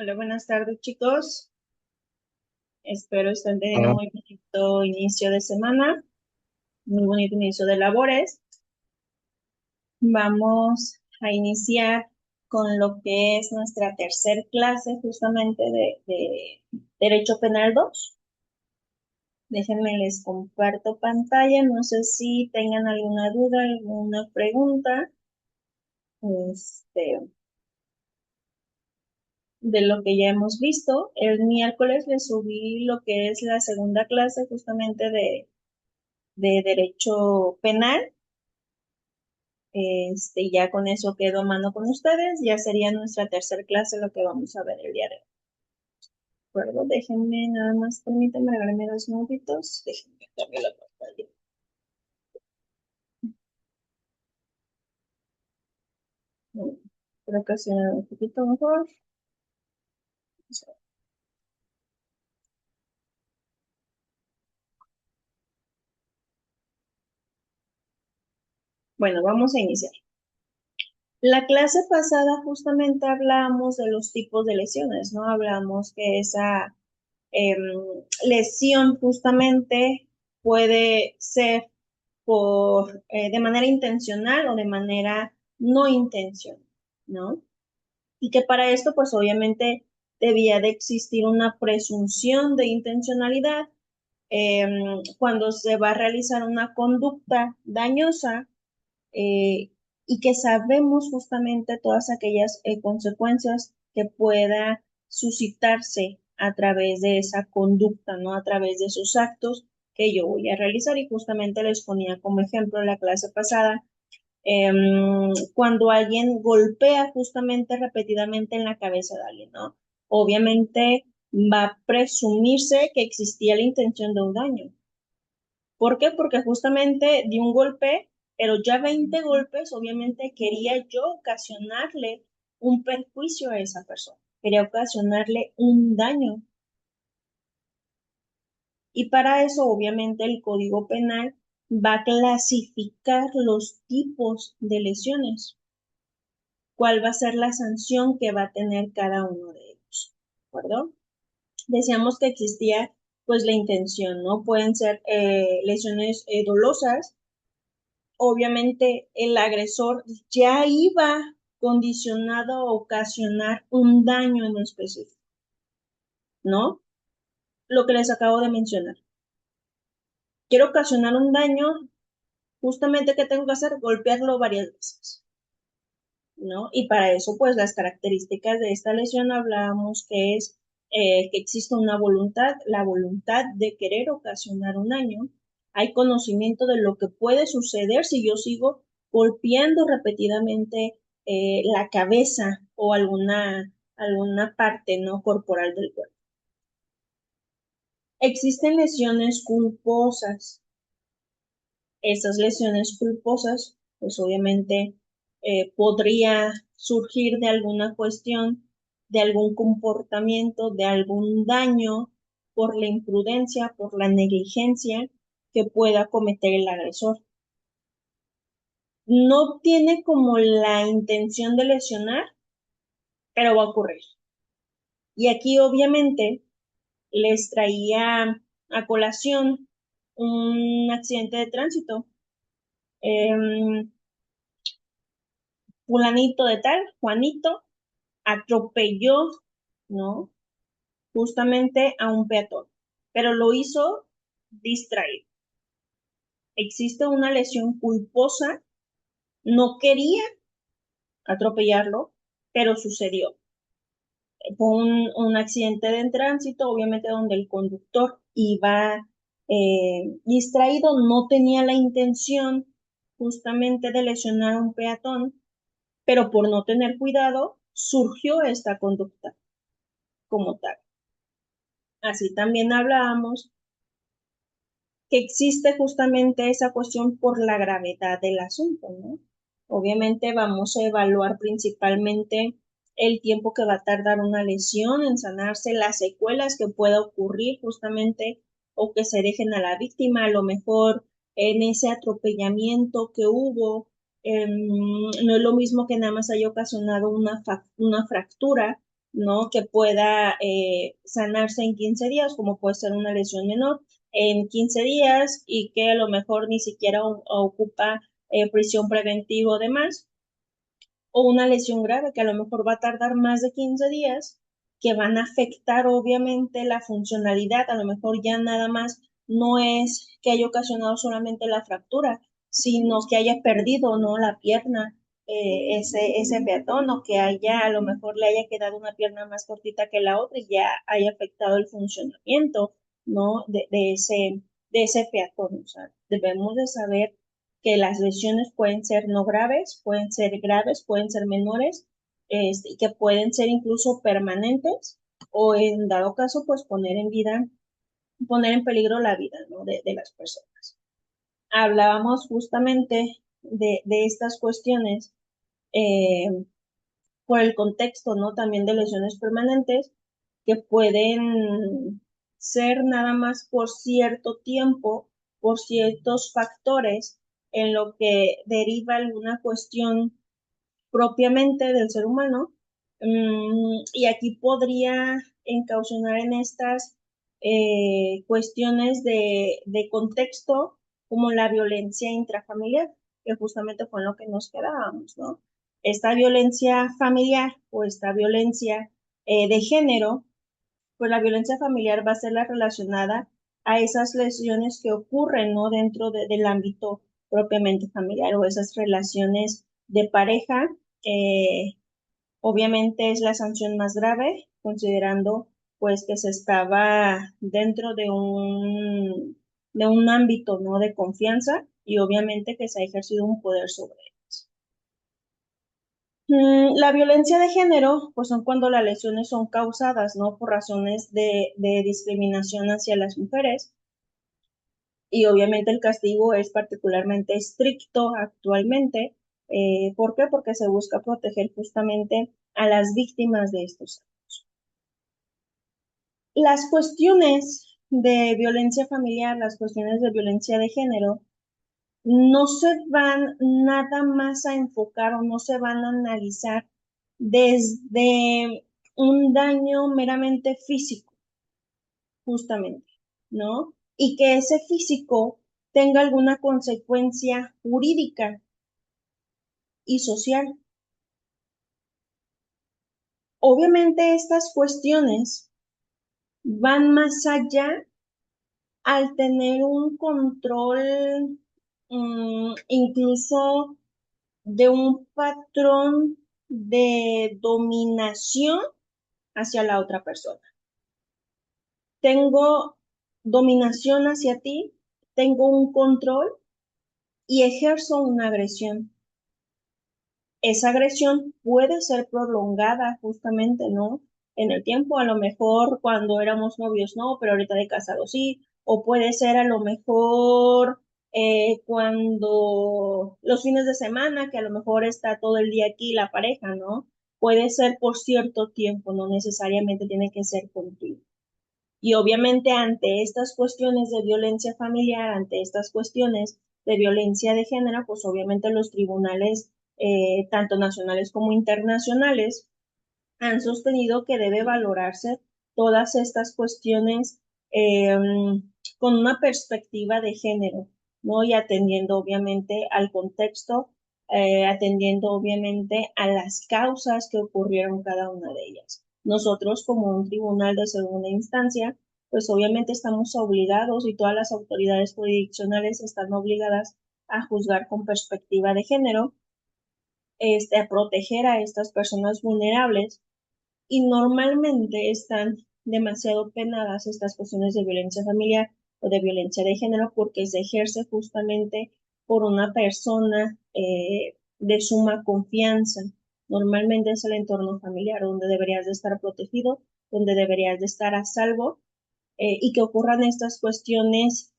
Hola, buenas tardes, chicos. Espero estén teniendo Ah, muy bonito inicio de semana, muy bonito inicio de labores. Vamos a iniciar con lo que es nuestra tercer clase justamente de Derecho Penal 2. Déjenme les comparto pantalla. No sé si tengan alguna duda, alguna pregunta, este, de lo que ya hemos visto. El miércoles les subí lo que es la segunda clase justamente de Derecho Penal. Ya con eso quedo a mano con ustedes. Ya sería nuestra tercera clase lo que vamos a ver el día de hoy. ¿De acuerdo? Déjenme nada más, permítanme, regalarme 2 minutitos. Déjenme cambiar la pantalla. Bueno, creo que sea un poquito mejor. Bueno, vamos a iniciar. La clase pasada justamente hablamos de los tipos de lesiones, ¿no? Hablamos que esa em, lesión justamente puede ser de manera intencional o de manera no intencional, ¿no? Y que para esto, pues obviamente debía de existir una presunción de intencionalidad cuando se va a realizar una conducta dañosa, y que sabemos justamente todas aquellas consecuencias que pueda suscitarse a través de esa conducta, ¿no? A través de esos actos que yo voy a realizar. Y justamente les ponía como ejemplo en la clase pasada, cuando alguien golpea justamente repetidamente en la cabeza de alguien, ¿no? Obviamente va a presumirse que existía la intención de un daño. ¿Por qué? Porque justamente di un golpe, pero ya 20 golpes, obviamente quería yo ocasionarle un perjuicio a esa persona, quería ocasionarle un daño. Y para eso, obviamente, el Código Penal va a clasificar los tipos de lesiones, cuál va a ser la sanción que va a tener cada uno de ellos, ¿de acuerdo? Decíamos que existía pues la intención, ¿no? Pueden ser lesiones dolosas. Obviamente el agresor ya iba condicionado a ocasionar un daño en específico, ¿no? Lo que les acabo de mencionar. Quiero ocasionar un daño, justamente ¿qué tengo que hacer? Golpearlo varias veces, ¿no? Y para eso, pues las características de esta lesión hablábamos que es que existe una voluntad, la voluntad de querer ocasionar un daño. Hay conocimiento de lo que puede suceder si yo sigo golpeando repetidamente la cabeza o alguna parte no corporal del cuerpo. Existen lesiones culposas. Esas lesiones culposas, pues obviamente podría surgir de alguna cuestión, de algún comportamiento, de algún daño por la imprudencia, por la negligencia que pueda cometer el agresor. No tiene como la intención de lesionar, pero va a ocurrir. Y aquí obviamente les traía a colación un accidente de tránsito. Em, Fulanito de tal, Juanito, atropelló, ¿no? Justamente a un peatón, pero lo hizo distraído. Existe una lesión culposa, no quería atropellarlo, pero sucedió. Fue un accidente de tránsito, obviamente donde el conductor iba distraído, no tenía la intención justamente de lesionar a un peatón, pero por no tener cuidado surgió esta conducta como tal. Así también hablábamos que existe justamente esa cuestión por la gravedad del asunto, ¿no? Obviamente vamos a evaluar principalmente el tiempo que va a tardar una lesión en sanarse, las secuelas que pueda ocurrir justamente o que se dejen a la víctima, a lo mejor en ese atropellamiento que hubo. No es lo mismo que nada más haya ocasionado una fractura, ¿no? Que pueda sanarse en 15 días, como puede ser una lesión menor en 15 días y que a lo mejor ni siquiera ocupa prisión preventiva o demás, o una lesión grave que a lo mejor va a tardar más de 15 días, que van a afectar obviamente la funcionalidad, a lo mejor ya nada más no es que haya ocasionado solamente la fractura, sino que haya perdido, ¿no? La pierna, ese peatón, o que haya, a lo mejor le haya quedado una pierna más cortita que la otra y ya haya afectado el funcionamiento, ¿no? De ese peatón. O sea, debemos de saber que las lesiones pueden ser no graves, pueden ser graves, pueden ser menores, y que pueden ser incluso permanentes o en dado caso, pues poner en peligro la vida, ¿no? de las personas. Hablábamos justamente de estas cuestiones eh, por el contexto, ¿no? También de lesiones permanentes que pueden ser nada más por cierto tiempo, por ciertos factores en lo que deriva alguna cuestión propiamente del ser humano. Y aquí podría encausionar en estas cuestiones de contexto como la violencia intrafamiliar, que justamente fue en lo que nos quedábamos, ¿no? Esta violencia familiar o esta violencia de género, pues la violencia familiar va a ser la relacionada a esas lesiones que ocurren, ¿no? Dentro del ámbito propiamente familiar o esas relaciones de pareja. eh, Obviamente es la sanción más grave, considerando pues que se estaba dentro de un ámbito, ¿no? De confianza y obviamente que se ha ejercido un poder sobre ellos. La violencia de género, pues son cuando las lesiones son causadas, ¿no? Por razones de discriminación hacia las mujeres. Y obviamente el castigo es particularmente estricto actualmente. ¿Por qué? Porque se busca proteger justamente a las víctimas de estos. Las cuestiones de violencia familiar, las cuestiones de violencia de género, no se van nada más a enfocar o no se van a analizar desde un daño meramente físico, justamente, ¿no? Y que ese físico tenga alguna consecuencia jurídica y social. Obviamente estas cuestiones van más allá al tener un control, incluso de un patrón de dominación hacia la otra persona. Tengo dominación hacia ti, tengo un control y ejerzo una agresión. Esa agresión puede ser prolongada justamente, ¿no? En el tiempo, a lo mejor cuando éramos novios no, pero ahorita de casados sí, o puede ser a lo mejor cuando los fines de semana, que a lo mejor está todo el día aquí la pareja, ¿no? Puede ser por cierto tiempo, no necesariamente tiene que ser contigo. Y obviamente ante estas cuestiones de violencia familiar, ante estas cuestiones de violencia de género, pues obviamente los tribunales, tanto nacionales como internacionales, han sostenido que debe valorarse todas estas cuestiones eh, con una perspectiva de género, ¿no? Y atendiendo obviamente al contexto, atendiendo obviamente a las causas que ocurrieron cada una de ellas. Nosotros como un tribunal de segunda instancia, pues obviamente estamos obligados y todas las autoridades jurisdiccionales están obligadas a juzgar con perspectiva de género, a proteger a estas personas vulnerables y normalmente están demasiado penadas estas cuestiones de violencia familiar o de violencia de género porque se ejerce justamente por una persona de suma confianza. Normalmente es el entorno familiar donde deberías de estar protegido, donde deberías de estar a salvo y que ocurran estas cuestiones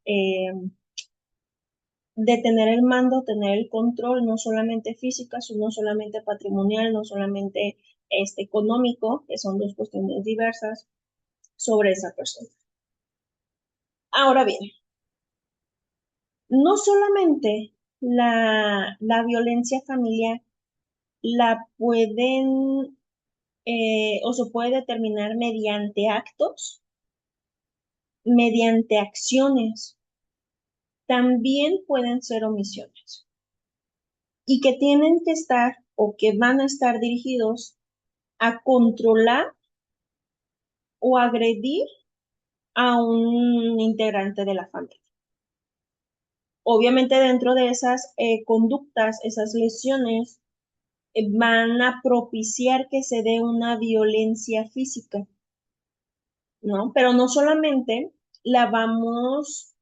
de tener el mando, tener el control, no solamente física, no solamente patrimonial, no solamente económico, que son dos cuestiones diversas, sobre esa persona. Ahora bien, no solamente la violencia familiar la pueden o se puede determinar mediante actos, mediante acciones, también pueden ser omisiones y que tienen que estar o que van a estar dirigidos a controlar o agredir a un integrante de la familia. Obviamente dentro de esas conductas, esas lesiones, van a propiciar que se dé una violencia física, ¿no? Pero no solamente la vamos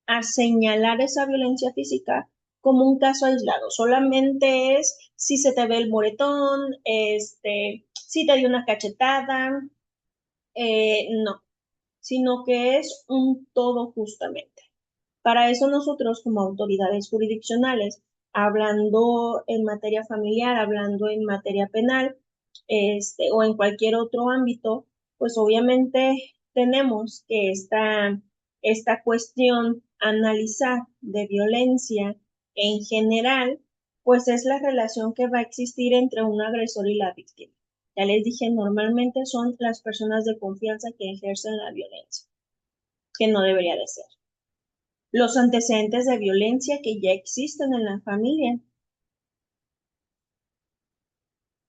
a señalar esa violencia física como un caso aislado, solamente es si se te ve el moretón, si te dio una cachetada, no, sino que es un todo justamente. Para eso nosotros como autoridades jurisdiccionales, hablando en materia familiar, hablando en materia penal, o en cualquier otro ámbito, pues obviamente tenemos que esta cuestión analizar de violencia en general, pues es la relación que va a existir entre un agresor y la víctima. Ya les dije, normalmente son las personas de confianza que ejercen la violencia, que no debería de ser. Los antecedentes de violencia que ya existen en la familia,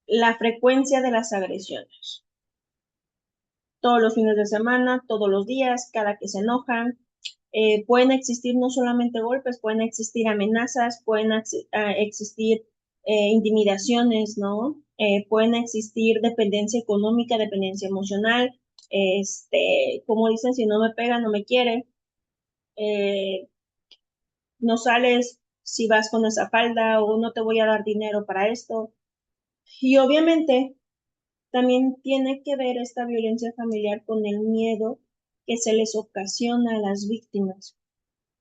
la frecuencia de las agresiones, todos los fines de semana, todos los días, cada que se enojan. Pueden existir no solamente golpes, pueden existir amenazas, pueden existir intimidaciones, ¿no? Pueden existir dependencia económica, dependencia emocional, como dicen, si no me pega, no me quiere, eh, no sales si vas con esa falda o no te voy a dar dinero para esto. Y obviamente también tiene que ver esta violencia familiar con el miedo que se les ocasiona a las víctimas.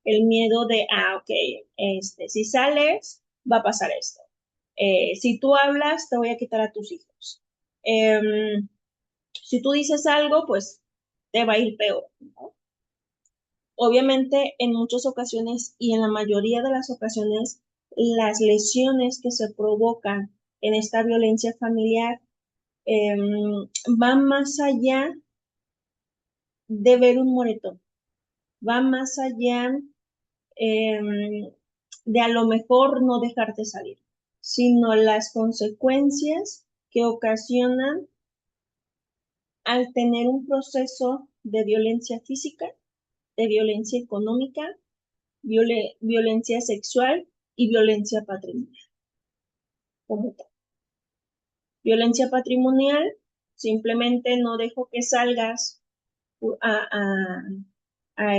El miedo de, ok, si sales, va a pasar esto. Si tú hablas, te voy a quitar a tus hijos. Si tú dices algo, pues te va a ir peor, ¿no? Obviamente, en muchas ocasiones y en la mayoría de las ocasiones, las lesiones que se provocan en esta violencia familiar van más allá de ver un moretón, va más allá de a lo mejor no dejarte salir, sino las consecuencias que ocasionan al tener un proceso de violencia física, de violencia económica, violencia sexual y violencia patrimonial, como tal. Violencia patrimonial, simplemente no dejo que salgas a, a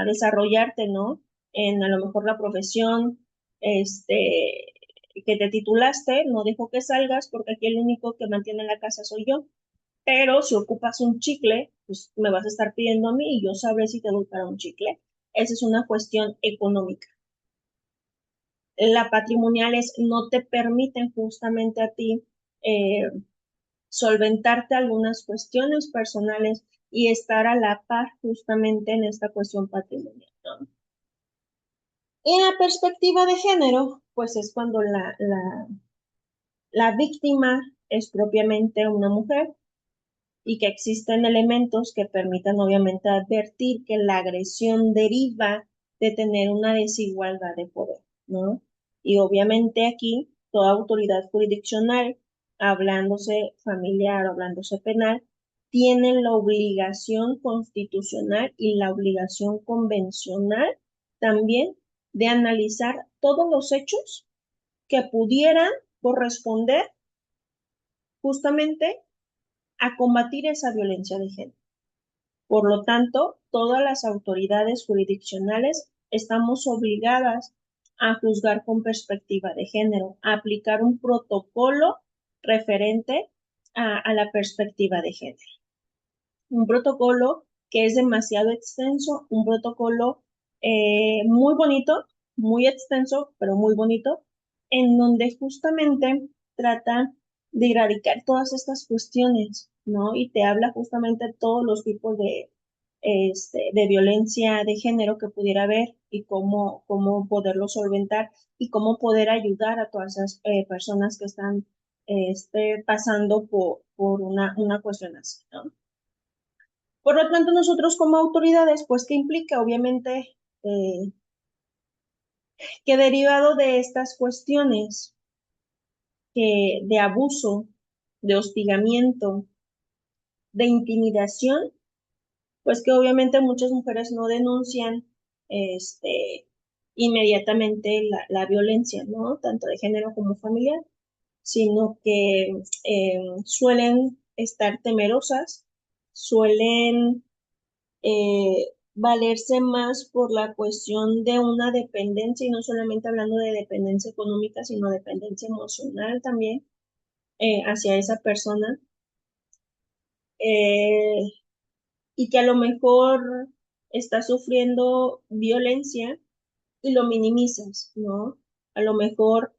desarrollarte, ¿no? En a lo mejor la profesión, que te titulaste, no dejo que salgas porque aquí el único que mantiene la casa soy yo. Pero si ocupas un chicle, pues me vas a estar pidiendo a mí y yo sabré si te doy para un chicle. Esa es una cuestión económica. La patrimonial es no te permiten justamente a ti solventarte algunas cuestiones personales y estar a la par justamente en esta cuestión patrimonial, ¿no? En la perspectiva de género, pues es cuando la víctima es propiamente una mujer y que existen elementos que permitan obviamente advertir que la agresión deriva de tener una desigualdad de poder, ¿no? Y obviamente aquí toda autoridad jurisdiccional, hablándose familiar o hablándose penal, tiene la obligación constitucional y la obligación convencional también de analizar todos los hechos que pudieran corresponder justamente a combatir esa violencia de género. Por lo tanto, todas las autoridades jurisdiccionales estamos obligadas a juzgar con perspectiva de género, a aplicar un protocolo referente a la perspectiva de género. Un protocolo que es demasiado extenso, un protocolo muy bonito, muy extenso, pero muy bonito, en donde justamente trata de erradicar todas estas cuestiones, ¿no? Y te habla justamente de todos los tipos de violencia de género que pudiera haber y cómo poderlo solventar y cómo poder ayudar a todas esas personas que están esté pasando por una cuestión así, ¿no? Por lo tanto, nosotros como autoridades, pues, ¿qué implica? Obviamente, que derivado de estas cuestiones de abuso, de hostigamiento, de intimidación, pues que obviamente muchas mujeres no denuncian este, inmediatamente la violencia, ¿no? Tanto de género como familiar, sino que suelen estar temerosas, suelen valerse más por la cuestión de una dependencia, y no solamente hablando de dependencia económica, sino dependencia emocional también hacia esa persona, eh, y que a lo mejor está sufriendo violencia y lo minimizas, ¿no? A lo mejor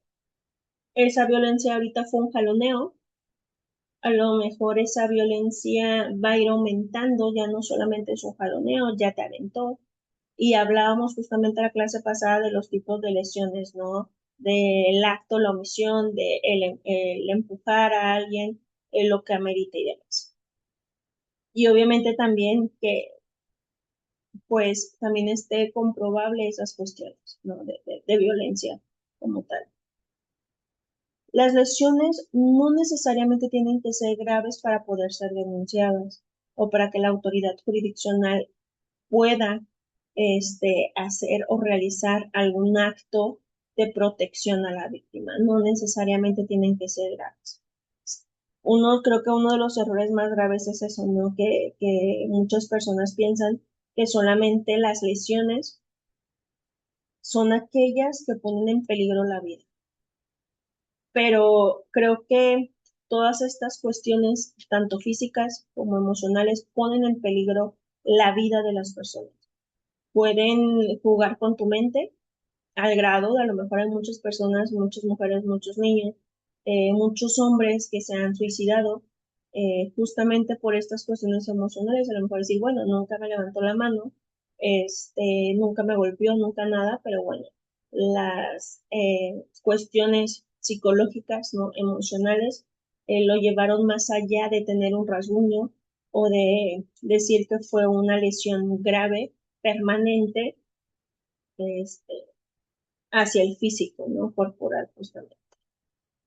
esa violencia ahorita fue un jaloneo, a lo mejor esa violencia va a ir aumentando, ya no solamente es un jaloneo, ya te aventó. Y hablábamos justamente la clase pasada de los tipos de lesiones, ¿no? Del acto, la omisión, de el empujar a alguien, lo que amerita y demás. Y obviamente también que pues también esté comprobable esas cuestiones, ¿no? De violencia como tal. Las lesiones no necesariamente tienen que ser graves para poder ser denunciadas o para que la autoridad jurisdiccional pueda hacer o realizar algún acto de protección a la víctima. No necesariamente tienen que ser graves. Creo que uno de los errores más graves es eso, ¿no? Que muchas personas piensan que solamente las lesiones son aquellas que ponen en peligro la vida. Pero creo que todas estas cuestiones, tanto físicas como emocionales, ponen en peligro la vida de las personas. Pueden jugar con tu mente al grado de a lo mejor hay muchas personas, muchas mujeres, muchos niños, muchos hombres que se han suicidado justamente por estas cuestiones emocionales. A lo mejor decir, bueno, nunca me levantó la mano, nunca me golpeó, nunca nada, pero bueno, las cuestiones psicológicas, ¿no? Emocionales, lo llevaron más allá de tener un rasguño o de decir que fue una lesión grave, permanente, este, hacia el físico, ¿no? Corporal, justamente.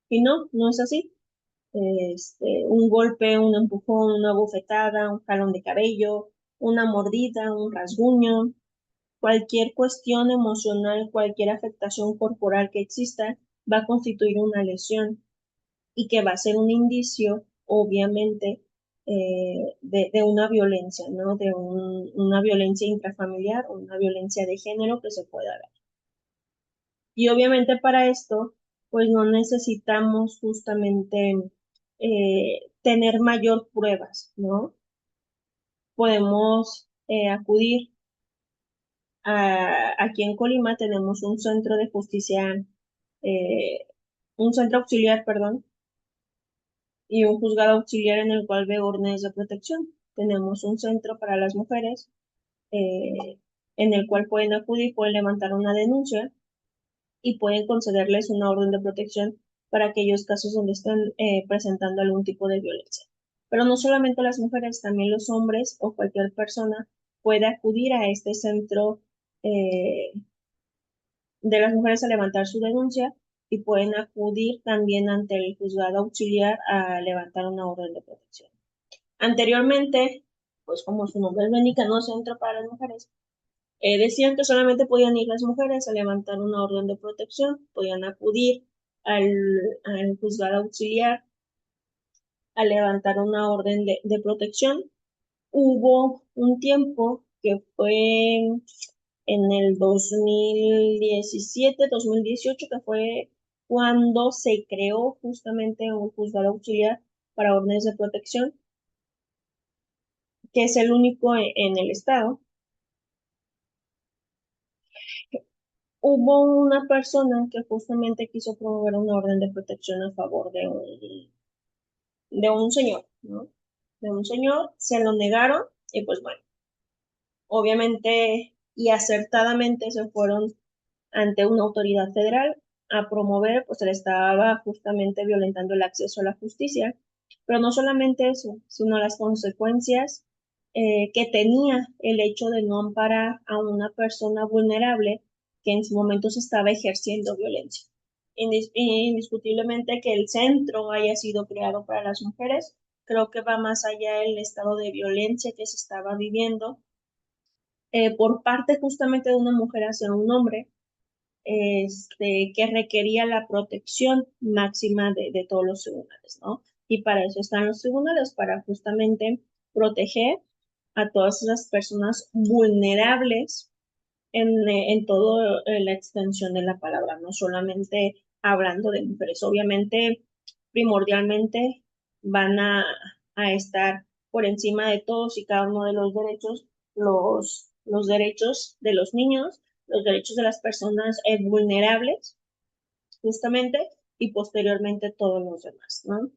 Y no, no es así. Un golpe, un empujón, una bofetada, un jalón de cabello, una mordida, un rasguño, cualquier cuestión emocional, cualquier afectación corporal que exista, va a constituir una lesión y que va a ser un indicio, obviamente, de una violencia, ¿no? Una violencia intrafamiliar o una violencia de género que se pueda dar. Y obviamente para esto, pues no necesitamos justamente tener mayor pruebas, ¿no? Podemos acudir aquí en Colima tenemos un centro de justicia, un centro auxiliar, perdón, y un juzgado auxiliar en el cual ve órdenes de protección. Tenemos un centro para las mujeres en el cual pueden acudir, pueden levantar una denuncia y pueden concederles una orden de protección para aquellos casos donde están presentando algún tipo de violencia. Pero no solamente las mujeres, también los hombres o cualquier persona puede acudir a este centro eh, de las mujeres a levantar su denuncia y pueden acudir también ante el juzgado auxiliar a levantar una orden de protección. Anteriormente, pues como su nombre es Mexicano Centro para las Mujeres, decían que solamente podían ir las mujeres a levantar una orden de protección, podían acudir al, al juzgado auxiliar a levantar una orden de protección. Hubo un tiempo que fue en el 2017, 2018, que fue cuando se creó justamente un juzgado auxiliar para órdenes de protección, que es el único en el estado. Hubo una persona que justamente quiso promover una orden de protección a favor de un señor, ¿no? De un señor, se lo negaron y pues bueno, obviamente y acertadamente se fueron ante una autoridad federal, a promover, pues se le estaba justamente violentando el acceso a la justicia. Pero no solamente eso, sino las consecuencias que tenía el hecho de no amparar a una persona vulnerable que en su momento se estaba ejerciendo violencia. Indiscutiblemente que el centro haya sido creado para las mujeres, creo que va más allá del estado de violencia que se estaba viviendo por parte justamente de una mujer hacia un hombre, que requería la protección máxima de todos los tribunales, ¿no? Y para eso están los tribunales, para justamente proteger a todas esas personas vulnerables en toda la extensión de la palabra, no solamente hablando de mujeres. Obviamente, primordialmente van a estar por encima de todos y cada uno de los derechos, los derechos de los niños, los derechos de las personas vulnerables, justamente, y posteriormente todos los demás, ¿no?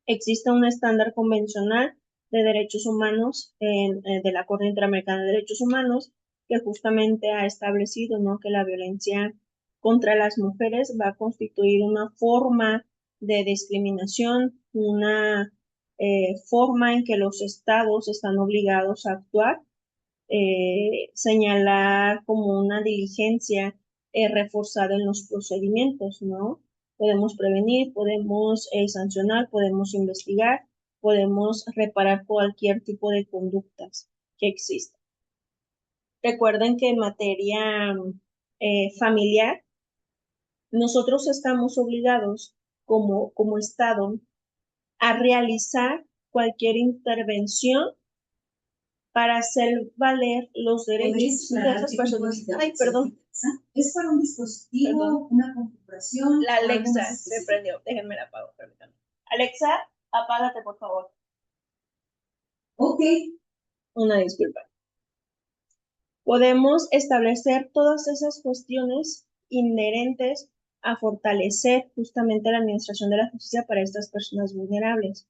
Existe un estándar convencional de derechos humanos de la Corte Interamericana de Derechos Humanos que justamente ha establecido, ¿no?, que la violencia contra las mujeres va a constituir una forma de discriminación, una forma en que los estados están obligados a actuar, señalar como una diligencia reforzada en los procedimientos, ¿no? Podemos prevenir, podemos sancionar, podemos investigar, podemos reparar cualquier tipo de conductas que existan. Recuerden que en materia familiar, nosotros estamos obligados como Estado a realizar cualquier intervención para hacer valer los derechos de esas personas. Ay, perdón. Es para un dispositivo, perdón. Una configuración. La Alexa se prendió. Déjenme la apago, permítanme. Alexa, apágate, por favor. Ok. Una disculpa. Podemos establecer todas esas cuestiones inherentes a fortalecer justamente la administración de la justicia para estas personas vulnerables,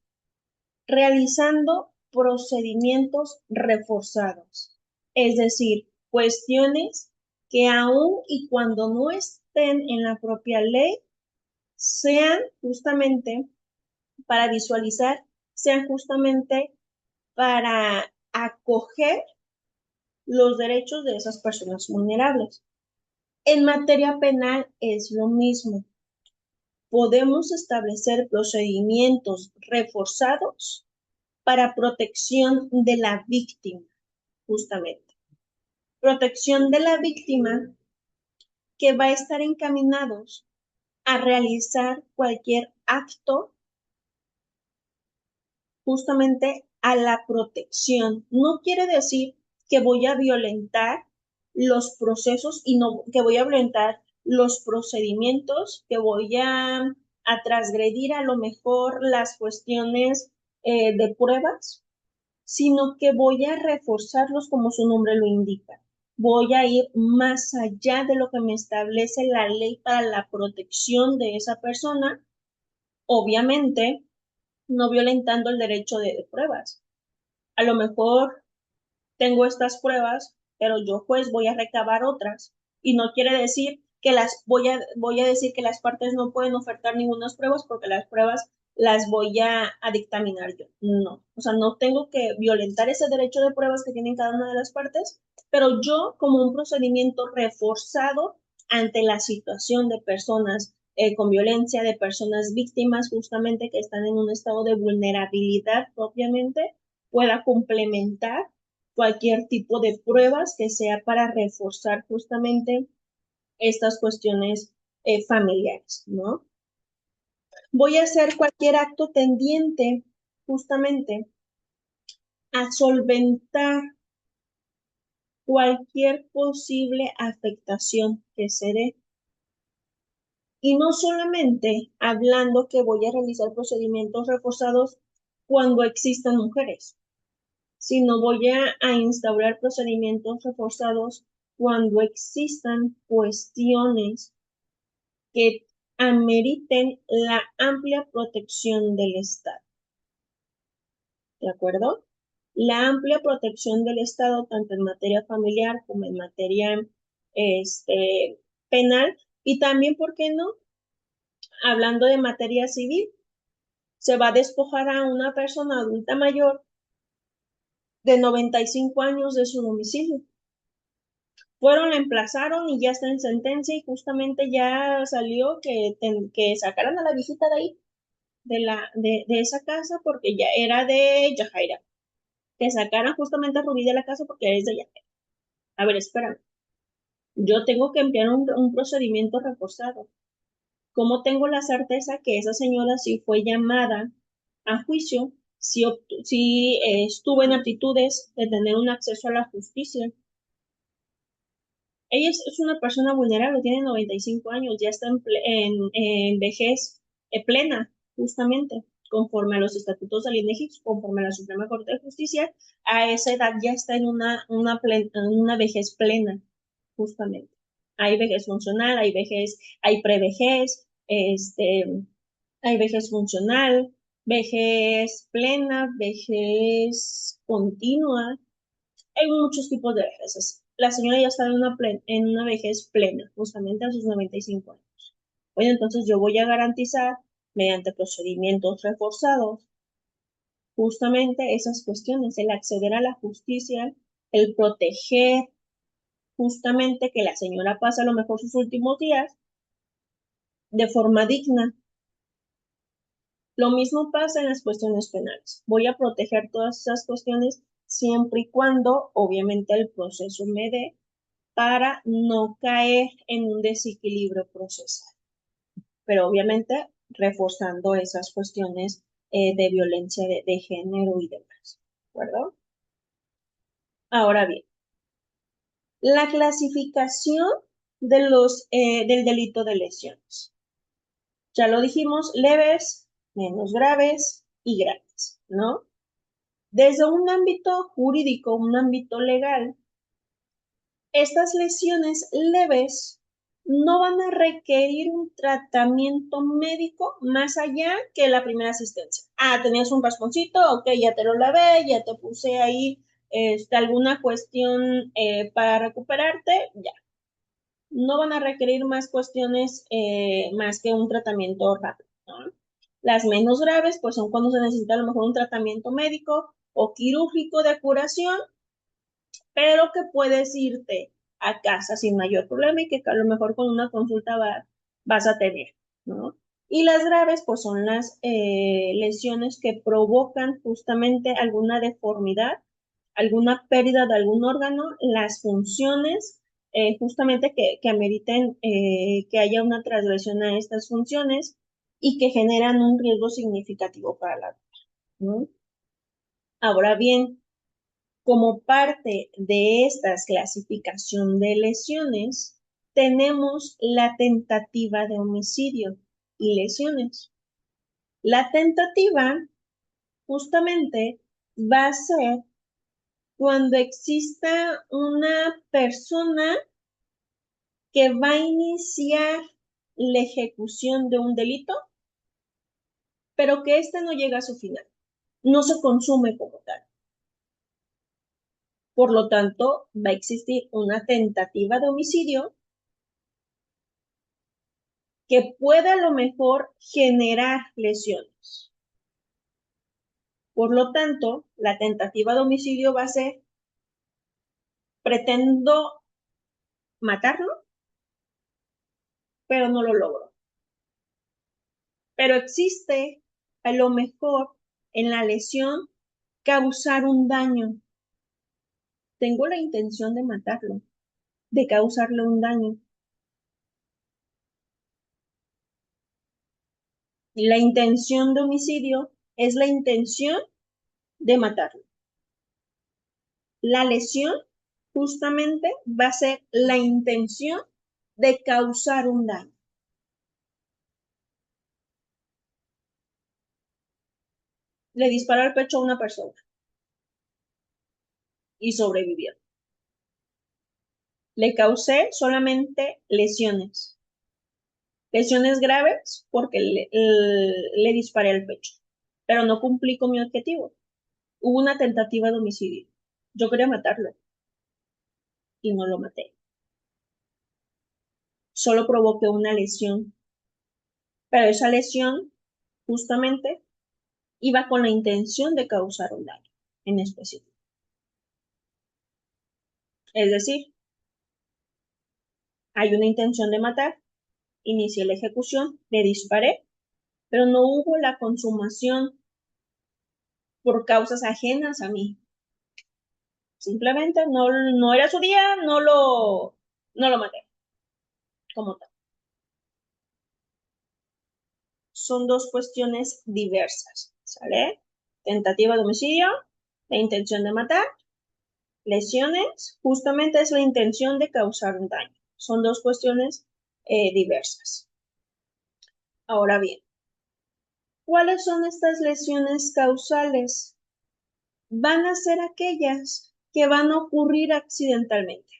realizando procedimientos reforzados, es decir, cuestiones que aún y cuando no estén en la propia ley, sean justamente para visualizar, sean justamente para acoger los derechos de esas personas vulnerables. En materia penal es lo mismo. Podemos establecer procedimientos reforzados para protección de la víctima, justamente. Protección de la víctima que va a estar encaminados a realizar cualquier acto justamente a la protección. No quiere decir que voy a violentar los procesos y no que voy a violentar los procedimientos, que voy a transgredir a lo mejor las cuestiones de pruebas, sino que voy a reforzarlos como su nombre lo indica. Voy a ir más allá de lo que me establece la ley para la protección de esa persona, obviamente no violentando el derecho de pruebas. A lo mejor tengo estas pruebas, pero yo juez voy a recabar otras y no quiere decir que voy a decir que las partes no pueden ofertar ninguna pruebas porque las pruebas las voy a dictaminar yo. No, o sea, no tengo que violentar ese derecho de pruebas que tienen cada una de las partes, pero yo como un procedimiento reforzado ante la situación de personas con violencia, de personas víctimas justamente que están en un estado de vulnerabilidad propiamente, pueda complementar cualquier tipo de pruebas que sea para reforzar justamente estas cuestiones familiares, ¿no? Voy a hacer cualquier acto tendiente justamente a solventar cualquier posible afectación que se dé. Y no solamente hablando que voy a realizar procedimientos reforzados cuando existan mujeres, sino voy a instaurar procedimientos reforzados cuando existan cuestiones que ameriten la amplia protección del Estado. ¿De acuerdo? La amplia protección del Estado, tanto en materia familiar como en materia penal, Y también, ¿por qué no? Hablando de materia civil, se va a despojar a una persona adulta mayor de 95 años de su domicilio. Fueron, la emplazaron y ya está en sentencia y justamente ya salió que sacaran a la viejita de ahí, de esa casa, porque ya era de Yajaira. Que sacaran justamente a Rubí de la casa porque es de Yajaira. A ver, espérame. Yo tengo que enviar un procedimiento reforzado. ¿Cómo tengo la certeza que esa señora sí fue llamada a juicio, si estuvo en aptitudes de tener un acceso a la justicia? Ella es una persona vulnerable, tiene 95 años, ya está en vejez plena, justamente, conforme a los estatutos del INEGI, conforme a la Suprema Corte de Justicia, a esa edad ya está en una vejez plena, justamente. Hay vejez funcional, hay prevejez, hay vejez funcional, vejez plena, vejez continua, hay muchos tipos de vejeces. La señora ya está en una vejez plena, justamente a sus 95 años. Bueno, entonces yo voy a garantizar, mediante procedimientos reforzados, justamente esas cuestiones, el acceder a la justicia, el proteger justamente que la señora pase a lo mejor sus últimos días de forma digna. Lo mismo pasa en las cuestiones penales. Voy a proteger todas esas cuestiones siempre y cuando, obviamente, el proceso me dé para no caer en un desequilibrio procesal, pero obviamente reforzando esas cuestiones de violencia de género y demás, ¿de acuerdo? Ahora bien, la clasificación del delito de lesiones. Ya lo dijimos, leves, menos graves y graves, ¿no? Desde un ámbito jurídico, un ámbito legal, estas lesiones leves no van a requerir un tratamiento médico más allá que la primera asistencia. Ah, tenías un rasponcito, ok, ya te lo lavé, ya te puse ahí alguna cuestión para recuperarte, ya. No van a requerir más cuestiones más que un tratamiento rápido, ¿no? Las menos graves, pues son cuando se necesita a lo mejor un tratamiento médico o quirúrgico de curación, pero que puedes irte a casa sin mayor problema y que a lo mejor con una consulta vas a tener, ¿no? Y las graves, pues son las lesiones que provocan justamente alguna deformidad, alguna pérdida de algún órgano, las funciones, justamente que ameriten que haya una transgresión a estas funciones y que generan un riesgo significativo para la vida, ¿no? Ahora bien, como parte de esta clasificación de lesiones, tenemos la tentativa de homicidio y lesiones. La tentativa justamente va a ser cuando exista una persona que va a iniciar la ejecución de un delito, pero que éste no llega a su final, no se consume como tal. Por lo tanto, va a existir una tentativa de homicidio que pueda a lo mejor generar lesiones. Por lo tanto, la tentativa de homicidio va a ser, pretendo matarlo, pero no lo logro. Pero existe a lo mejor en la lesión causar un daño. Tengo la intención de matarlo, de causarle un daño. La intención de homicidio es la intención de matarlo. La lesión justamente va a ser la intención de causar un daño. Le disparó al pecho a una persona y sobrevivió. Le causé solamente lesiones. Lesiones graves porque le disparé al pecho, pero no cumplí con mi objetivo. Hubo una tentativa de homicidio. Yo quería matarlo y no lo maté. solo provoqué una lesión, pero esa lesión justamente iba con la intención de causar un daño en específico. Es decir, hay una intención de matar, inicié la ejecución, le disparé, pero no hubo la consumación por causas ajenas a mí. Simplemente no era su día, no lo maté como tal. Son dos cuestiones diversas, ¿sale? Tentativa de homicidio, la intención de matar, lesiones, justamente es la intención de causar un daño. Son dos cuestiones diversas. Ahora bien, ¿cuáles son estas lesiones causales? Van a ser aquellas que van a ocurrir accidentalmente.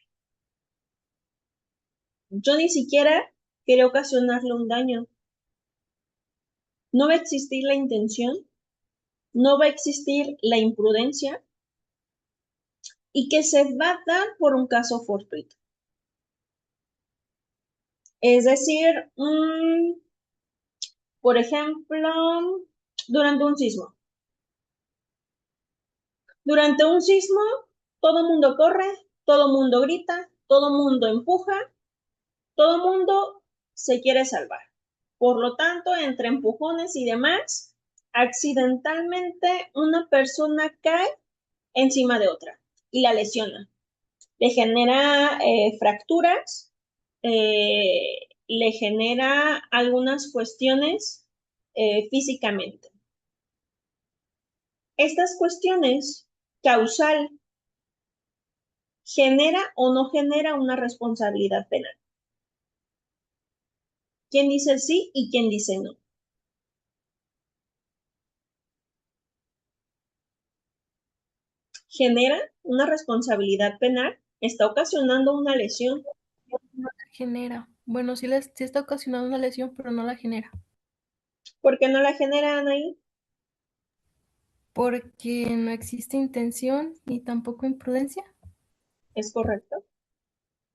Yo ni siquiera quería ocasionarle un daño. No va a existir la intención, no va a existir la imprudencia y que se va a dar por un caso fortuito. Es decir, por ejemplo, durante un sismo. Durante un sismo, todo el mundo corre, todo el mundo grita, todo el mundo empuja, todo el mundo se quiere salvar. Por lo tanto, entre empujones y demás, accidentalmente una persona cae encima de otra y la lesiona. Le genera fracturas, le genera algunas cuestiones físicamente. Estas cuestiones causal genera o no genera una responsabilidad penal. ¿Quién dice sí y quién dice no? Genera una responsabilidad penal, está ocasionando una lesión. No la genera. Bueno, sí está ocasionando una lesión, pero no la genera. ¿Por qué no la generan ahí? Porque no existe intención ni tampoco imprudencia. Es correcto.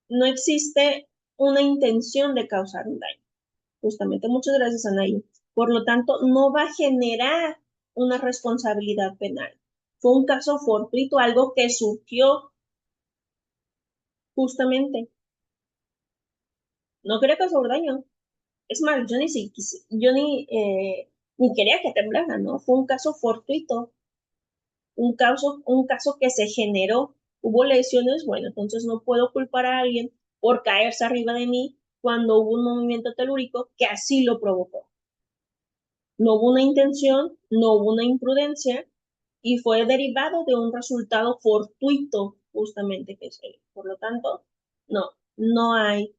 No existe una intención de causar un daño. Justamente, muchas gracias, Anaí. Por lo tanto, no va a generar una responsabilidad penal. Fue un caso fortuito, algo que surgió justamente. No quería causar daño. Es más, yo ni quería que temblara, ¿no? Fue un caso fortuito, un caso que se generó. Hubo lesiones, bueno, entonces no puedo culpar a alguien por caerse arriba de mí cuando hubo un movimiento telúrico que así lo provocó. No hubo una intención, no hubo una imprudencia y fue derivado de un resultado fortuito justamente que se dio. Por lo tanto, no hay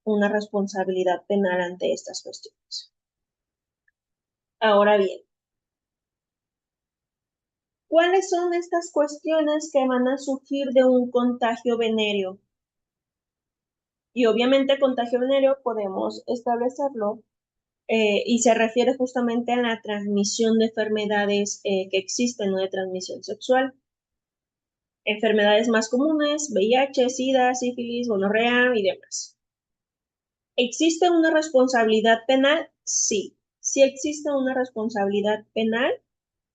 una responsabilidad penal ante estas cuestiones. Ahora bien, ¿cuáles son estas cuestiones que van a surgir de un contagio venéreo? Y obviamente contagio venéreo podemos establecerlo y se refiere justamente a la transmisión de enfermedades que existen, no de transmisión sexual. Enfermedades más comunes, VIH, SIDA, sífilis, gonorrea y demás. ¿Existe una responsabilidad penal? Sí, sí existe una responsabilidad penal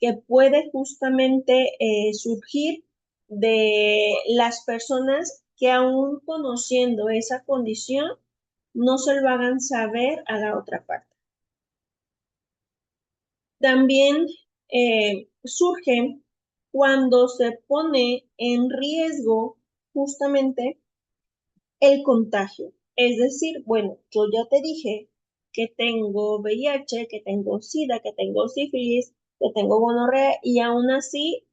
que puede justamente surgir de las personas que aún conociendo esa condición no se lo hagan saber a la otra parte. También surge cuando se pone en riesgo justamente el contagio. Es decir, bueno, yo ya te dije que tengo VIH, que tengo SIDA, que tengo sífilis, que tengo gonorrea y aún así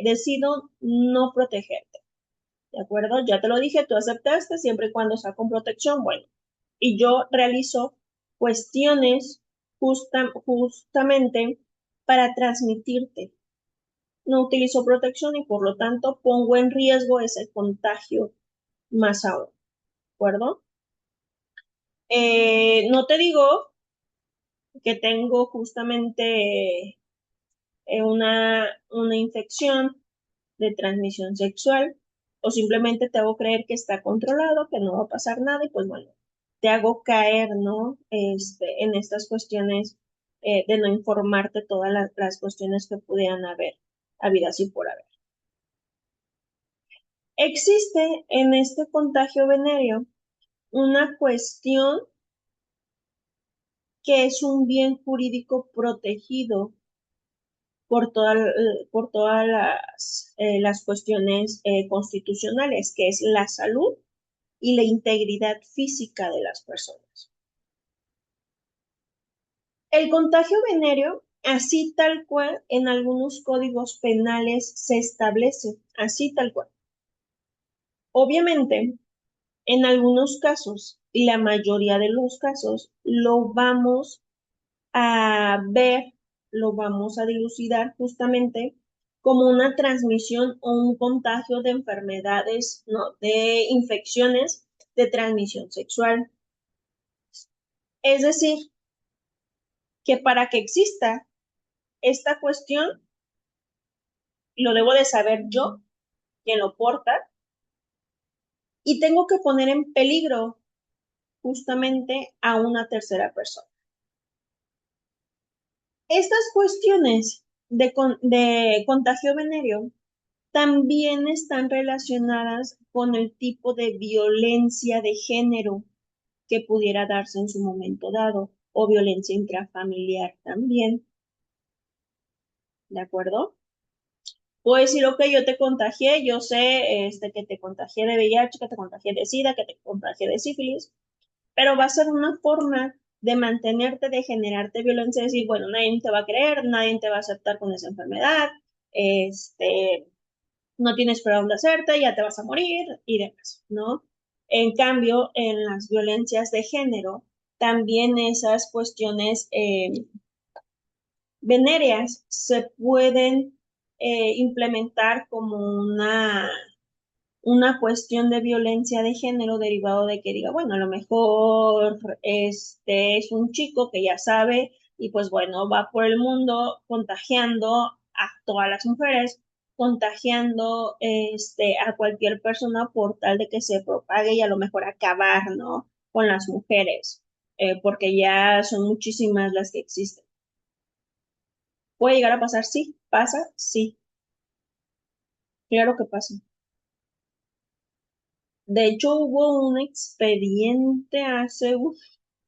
decido no protegerte. ¿De acuerdo? Ya te lo dije, tú aceptaste siempre y cuando sea con protección. Bueno, y yo realizo cuestiones justamente para transmitirte. No utilizo protección y por lo tanto pongo en riesgo ese contagio más aún. ¿De acuerdo? No te digo que tengo justamente una infección de transmisión sexual o simplemente te hago creer que está controlado, que no va a pasar nada y pues bueno, te hago caer, ¿no? En estas cuestiones de no informarte todas las cuestiones que pudieran haber, habidas y por haber. Existe en este contagio venéreo una cuestión que es un bien jurídico protegido por todas las cuestiones constitucionales, que es la salud y la integridad física de las personas. El contagio venéreo, así tal cual, en algunos códigos penales se establece, así tal cual. Obviamente, en algunos casos, y la mayoría de los casos, lo vamos a ver, lo vamos a dilucidar justamente como una transmisión o un contagio de enfermedades, ¿no? De infecciones de transmisión sexual. Es decir, que para que exista esta cuestión, lo debo de saber yo, quien lo porta, y tengo que poner en peligro justamente a una tercera persona. Estas cuestiones de contagio venéreo también están relacionadas con el tipo de violencia de género que pudiera darse en su momento dado, o violencia intrafamiliar también, ¿de acuerdo? Puedo decir, ok, yo te contagié, yo sé que te contagié de VIH, que te contagié de SIDA, que te contagié de sífilis, pero va a ser una forma de mantenerte, de generarte violencia, decir, bueno, nadie te va a creer, nadie te va a aceptar con esa enfermedad, no tienes para dónde hacerte, ya te vas a morir y demás, ¿no? En cambio, en las violencias de género, también esas cuestiones venéreas se pueden implementar como una cuestión de violencia de género derivado de que diga, bueno, a lo mejor este es un chico que ya sabe y pues bueno, va por el mundo contagiando a todas las mujeres, contagiando a cualquier persona por tal de que se propague y a lo mejor acabar, ¿no? Con las mujeres, porque ya son muchísimas las que existen. ¿Puede llegar a pasar? Sí. ¿Pasa? Sí. Claro que pasa. De hecho, hubo un expediente hace,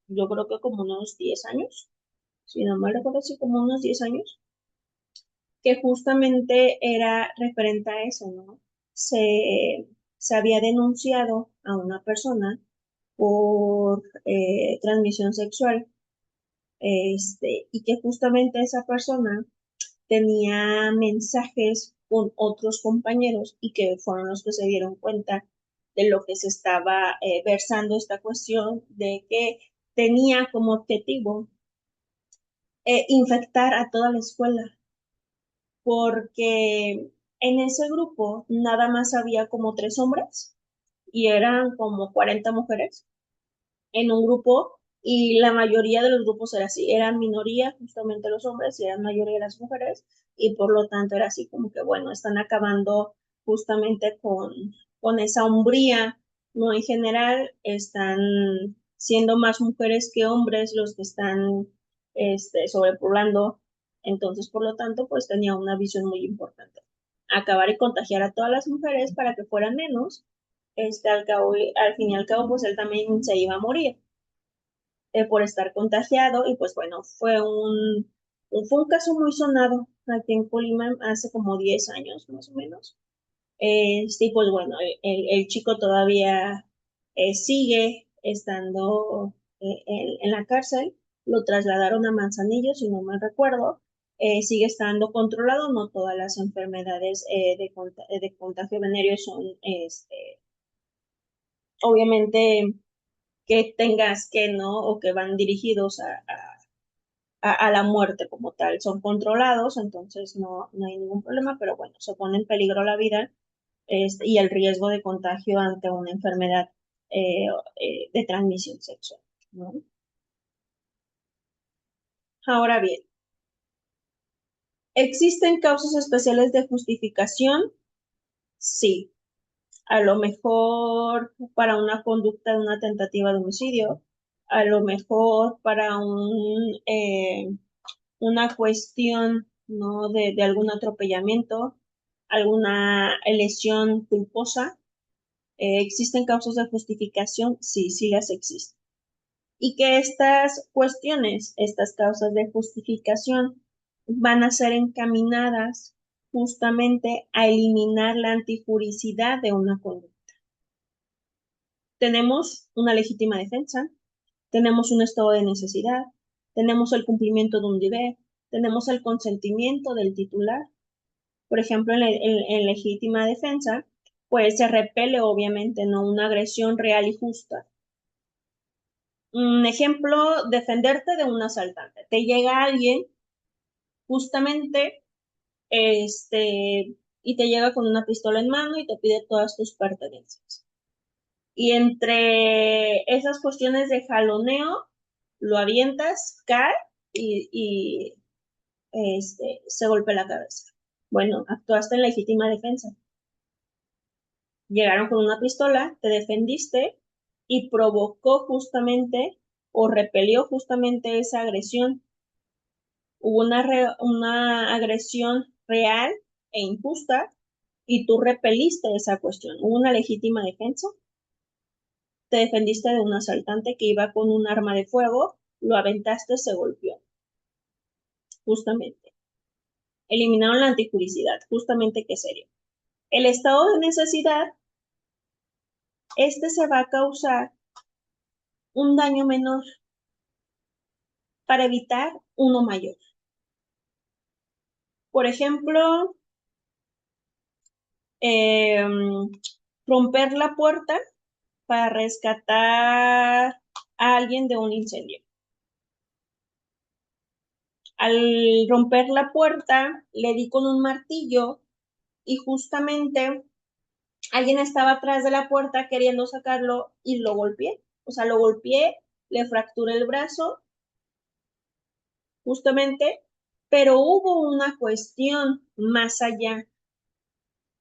yo creo que como unos 10 años, si no mal recuerdo, sí, como unos 10 años, que justamente era referente a eso, ¿no? Se había denunciado a una persona por transmisión sexual, y que justamente esa persona tenía mensajes con otros compañeros y que fueron los que se dieron cuenta de lo que se estaba versando esta cuestión de que tenía como objetivo infectar a toda la escuela, porque en ese grupo nada más había como 3 hombres y eran como 40 mujeres en un grupo y la mayoría de los grupos era así, eran minoría justamente los hombres y eran mayoría las mujeres y por lo tanto era así como que bueno, están acabando justamente con esa hombría, ¿no? En general están siendo más mujeres que hombres los que están sobrepoblando, entonces por lo tanto pues tenía una visión muy importante. Acabar y contagiar a todas las mujeres para que fueran menos, al fin y al cabo pues él también se iba a morir por estar contagiado y pues bueno, fue un caso muy sonado aquí en Colima hace como 10 años más o menos. Sí, pues bueno, el chico todavía sigue estando en la cárcel, lo trasladaron a Manzanillo, si no mal recuerdo, sigue estando controlado, no todas las enfermedades de contagio venéreo son, obviamente, que tengas que, ¿no? O que van dirigidos a la muerte como tal. Son controlados, entonces no hay ningún problema, pero bueno, se pone en peligro la vida y el riesgo de contagio ante una enfermedad de transmisión sexual, ¿no? Ahora bien, ¿existen causas especiales de justificación? Sí. a lo mejor para una conducta de una tentativa de homicidio, a lo mejor para una cuestión, ¿no? de algún atropellamiento, alguna lesión culposa. ¿Existen causas de justificación? Sí, sí las existen. Y que estas cuestiones, estas causas de justificación, van a ser encaminadas justamente a eliminar la antijuricidad de una conducta. Tenemos una legítima defensa, tenemos un estado de necesidad, tenemos el cumplimiento de un deber, tenemos el consentimiento del titular. Por ejemplo, en legítima defensa, pues se repele obviamente no una agresión real y justa. Un ejemplo, defenderte de un asaltante. Te llega alguien justamente, y te llega con una pistola en mano y te pide todas tus pertenencias. Y entre esas cuestiones de jaloneo, lo avientas, cae y se golpea la cabeza. Bueno, actuaste en legítima defensa. Llegaron con una pistola, te defendiste y provocó justamente o repelió justamente esa agresión. Hubo una agresión real e injusta y tú repeliste esa cuestión. Hubo una legítima defensa. Te defendiste de un asaltante que iba con un arma de fuego, lo aventaste, se golpeó. Justamente. Eliminaron la antijuricidad. Justamente, ¿qué sería? El estado de necesidad, se va a causar un daño menor para evitar uno mayor. Por ejemplo, romper la puerta para rescatar a alguien de un incendio. Al romper la puerta, le di con un martillo y justamente alguien estaba atrás de la puerta queriendo sacarlo y lo golpeé. O sea, lo golpeé, le fracturé el brazo, justamente, pero hubo una cuestión más allá.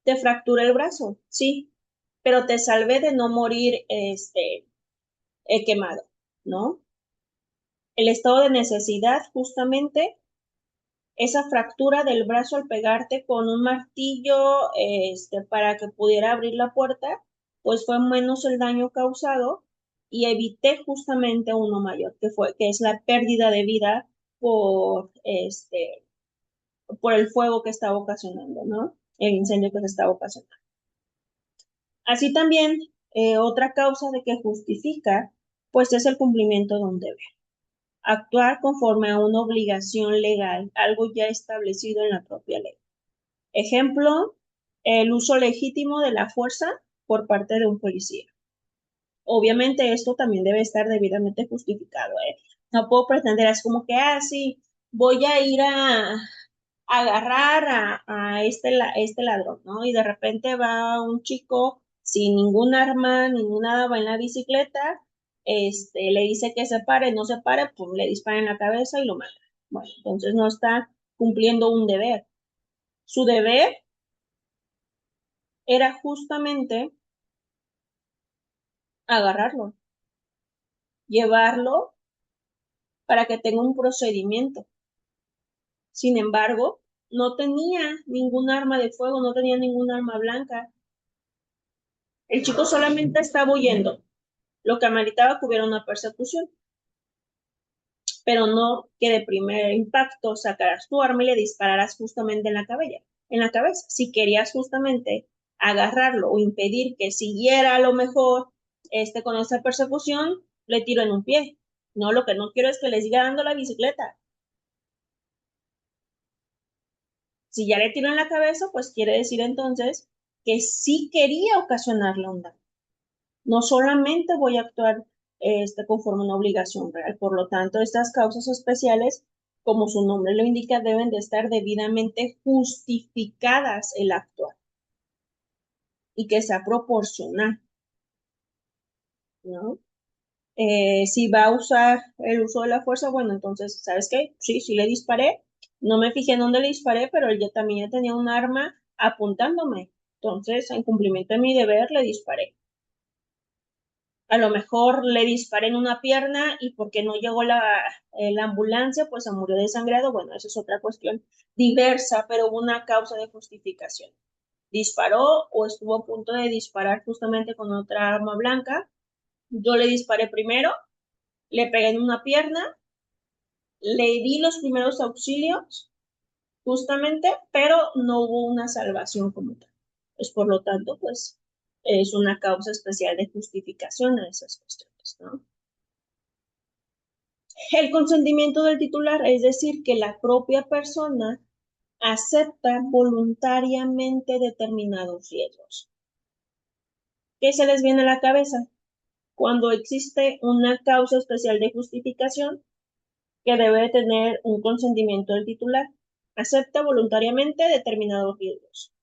Te fracturé el brazo, sí, pero te salvé de no morir quemado, ¿no? El estado de necesidad, justamente, esa fractura del brazo al pegarte con un martillo, para que pudiera abrir la puerta, pues fue menos el daño causado y evité justamente uno mayor, que es la pérdida de vida por el fuego que estaba ocasionando, ¿no? El incendio que se estaba ocasionando. Así también, otra causa de que justifica, pues es el cumplimiento de un deber. Actuar conforme a una obligación legal, algo ya establecido en la propia ley. Ejemplo, el uso legítimo de la fuerza por parte de un policía. Obviamente esto también debe estar debidamente justificado, ¿eh? No puedo pretender, es como que, sí, voy a ir a agarrar a este ladrón, ¿no? Y de repente va un chico sin ningún arma, ninguna, va en la bicicleta, le dice que se pare, no se pare, pues le dispara en la cabeza y lo mata. Bueno, entonces no está cumpliendo un deber. Su deber era justamente agarrarlo, llevarlo para que tenga un procedimiento. Sin embargo, no tenía ningún arma de fuego, no tenía ningún arma blanca. El chico solamente estaba huyendo, lo que ameritaba que hubiera una persecución, pero no que de primer impacto sacaras tu arma y le dispararas justamente en la cabeza. Si querías justamente agarrarlo o impedir que siguiera a lo mejor con esa persecución, le tiro en un pie. No, lo que no quiero es que le siga dando la bicicleta. Si ya le tiro en la cabeza, pues quiere decir entonces que sí quería ocasionarle un daño. No solamente voy a actuar conforme una obligación real. Por lo tanto, estas causas especiales, como su nombre lo indica, deben de estar debidamente justificadas el actuar y que sea proporcional, ¿no? Si va a usar el uso de la fuerza, bueno, entonces, ¿sabes qué? Sí le disparé, no me fijé en dónde le disparé, pero él ya también tenía un arma apuntándome. Entonces, en cumplimiento de mi deber, le disparé. A lo mejor le disparé en una pierna y porque no llegó la ambulancia, pues se murió desangrado. Bueno, eso es otra cuestión diversa, pero hubo una causa de justificación. Disparó o estuvo a punto de disparar justamente con otra arma blanca. Yo le disparé primero, le pegué en una pierna, le di los primeros auxilios, justamente, pero no hubo una salvación como tal. Pues por lo tanto, pues es una causa especial de justificación a esas cuestiones, ¿no? El consentimiento del titular, es decir, que la propia persona acepta voluntariamente determinados riesgos. ¿Qué se les viene a la cabeza? Cuando existe una causa especial de justificación que debe tener un consentimiento del titular, acepta voluntariamente determinados riesgos.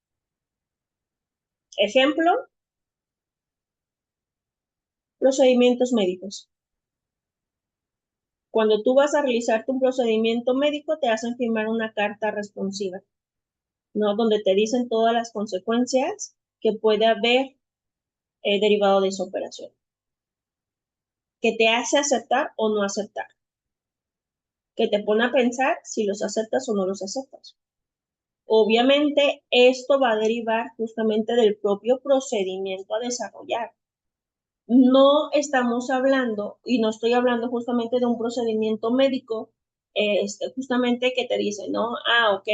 Ejemplo, procedimientos médicos. Cuando tú vas a realizarte un procedimiento médico, te hacen firmar una carta responsiva, ¿no? Donde te dicen todas las consecuencias que puede haber derivado de esa operación, que te hace aceptar o no aceptar, que te pone a pensar si los aceptas o no los aceptas. Obviamente, esto va a derivar justamente del propio procedimiento a desarrollar. No estamos hablando, y no estoy hablando justamente de un procedimiento médico, justamente que te dice, ¿no? Ah, ok,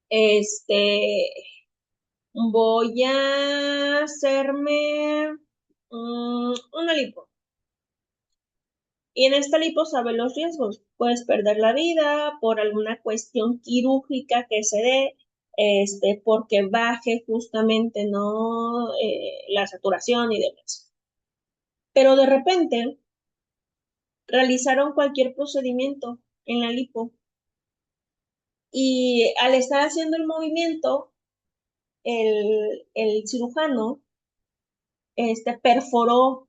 este, voy a hacerme una lipo. Y en esta lipo sabe los riesgos. Puedes perder la vida por alguna cuestión quirúrgica que se dé, porque baje justamente, ¿no? La saturación y demás. Pero de repente realizaron cualquier procedimiento en la lipo y al estar haciendo el movimiento, el cirujano perforó